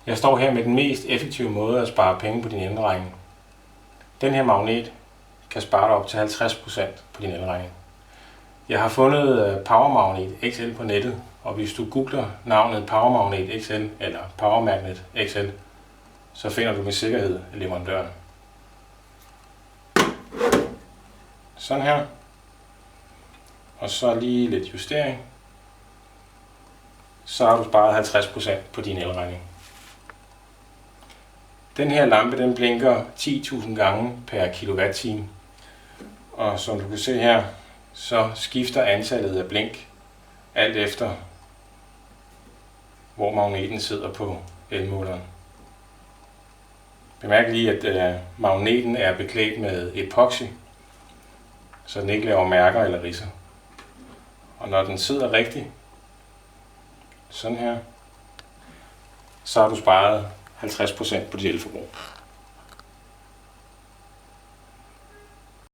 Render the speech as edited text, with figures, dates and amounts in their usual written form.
Jeg står her med den mest effektive måde at spare penge på din elregning. Den her magnet kan spare dig op til 50% på din elregning. Jeg har fundet PowerMagnet XL på nettet, og hvis du googler navnet PowerMagnet XL eller PowerMagnet XL, så finder du med sikkerhed leverandøren. Sådan her. Og så lige lidt justering. Så har du sparet 50% på din elregning. Den her lampe den blinker 10.000 gange per kilowatt-time. Og som du kan se her, så skifter antallet af blink alt efter, hvor magneten sidder på elmåleren. Bemærk lige, at magneten er beklædt med epoxy, så den ikke laver mærker eller ridser. Og når den sidder rigtigt, sådan her, så har du sparet 50% på dit elforbrug.